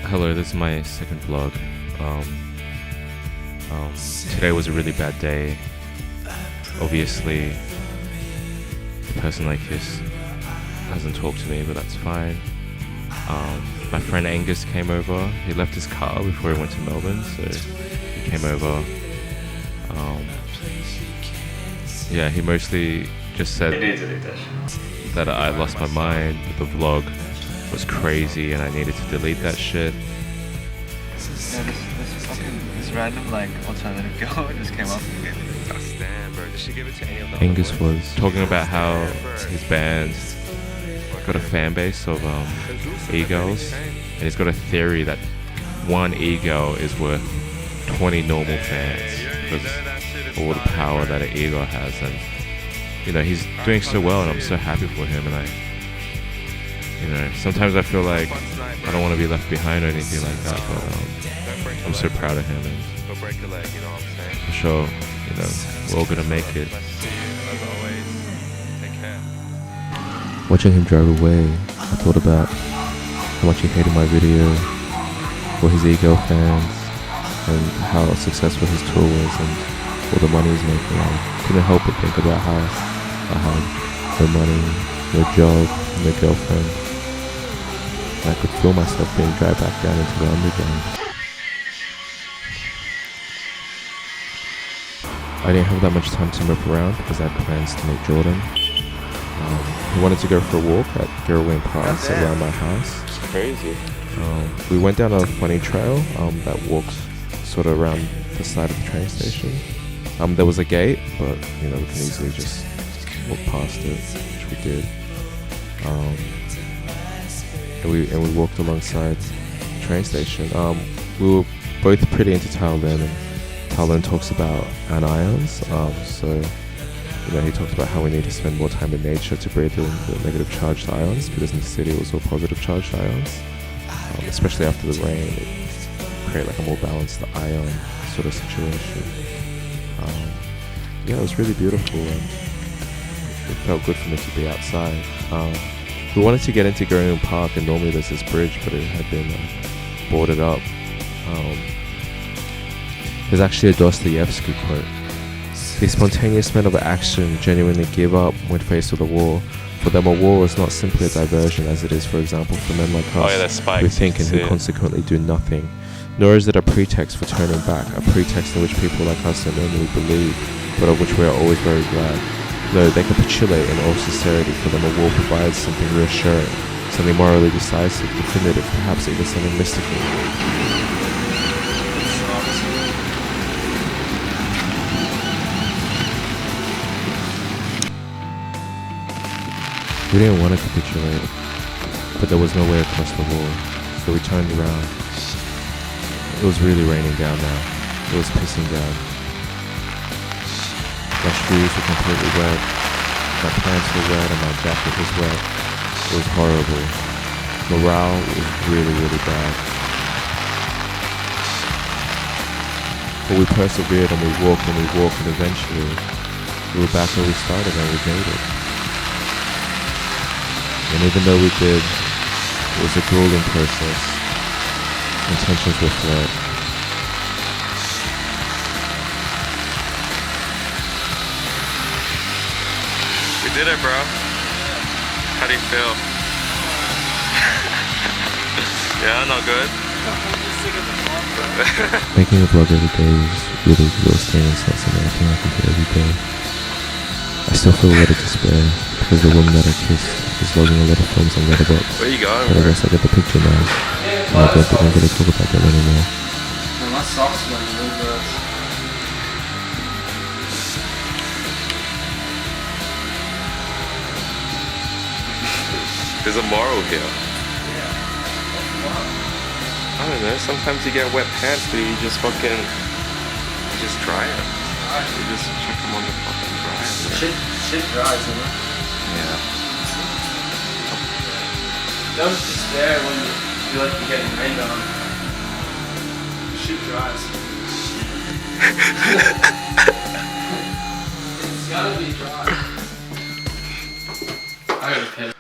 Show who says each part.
Speaker 1: Hello, this is my second vlog. Today was a really bad day. Obviously, the person I kissed hasn't talked to me, but that's fine. My friend Angus came over. He left his car before he went to Melbourne, so he came over. Yeah, he mostly just said that I lost my mind, that the vlog was crazy and I needed to delete that shit.
Speaker 2: Yeah, this random like alternative girl just came up and gave me this.
Speaker 3: Damn, bro. Did she give it to any of the
Speaker 1: Angus
Speaker 3: other boys?
Speaker 1: was talking about how his band's got a fan base of e-girls, and he's got a theory that one e-girl is worth 20 normal fans because of all the power that an e-girl has. And you know, he's doing so well and I'm so happy for him, and sometimes I feel like I don't want to be left behind or anything like that, but I'm so proud of him, and I'm sure, we're all gonna make it. Watching him drive away, I thought about how much he hated my video for his ego fans and how successful his tour was and all the money he's making. I couldn't help but think about how I had no money, no job, no girlfriend. I could feel myself being dragged back down into the underground. I didn't have that much time to move around because I had plans to meet Jordan. He wanted to go for a walk at Gerwin Pass around my house.
Speaker 3: It's crazy.
Speaker 1: We went down a funny trail that walks sort of around the side of the train station. There was a gate, but we can easily just walk past it, which we did. And we walked alongside the train station. We were both pretty into Taolin, and Taolin talks about anions. So he talked about how we need to spend more time in nature to breathe in the negative charged ions, because in the city it was all positive charged ions. Especially after the rain, it create like a more balanced ion sort of situation. It was really beautiful, and it felt good for me to be outside. We wanted to get into Gerwin Park, and normally there's this bridge, but it had been boarded up. There's actually a Dostoevsky quote: "The spontaneous men of action genuinely give up when faced with a war. For them, a war is not simply a diversion, as it is, for example, for men like us who think and who consequently do nothing. Nor is it a pretext for turning back, a pretext in which people like us don't normally believe, but of which we are always very glad. Though they capitulate in all sincerity, for them a war provides something reassuring, something morally decisive, definitive, perhaps even something mystical." We didn't want to capitulate, but there was no way across the wall, so we turned around. It was really raining down now. It was pissing down. My shoes were completely wet, my pants were wet, and my jacket was wet. It was horrible. Morale was really, really bad. But we persevered, and we walked, and eventually we were back where we started, and we made it. And even though we did, it was a grueling process. Intentions were flawed.
Speaker 3: We did it, bro. How do you feel? Yeah, not good?
Speaker 1: Making a vlog every day is really exhausting, and it's not something I can do every day. I still feel a lot of despair because the woman that I kissed is logging a lot of films on Letterboxd.
Speaker 3: Where you going,
Speaker 1: but I guess I get the picture now. And I don't think I'm going to talk about them anymore.
Speaker 2: My socks were really gross.
Speaker 3: There's a moral here. I don't know, sometimes you get wet pants, but you just dry it. You just chuck them on the fucking dryer.
Speaker 2: Shit dries, you know?
Speaker 3: Yeah.
Speaker 2: Don't despair when you feel like you're getting rained on. Shit dries. It's gotta be dry. I gotta piss.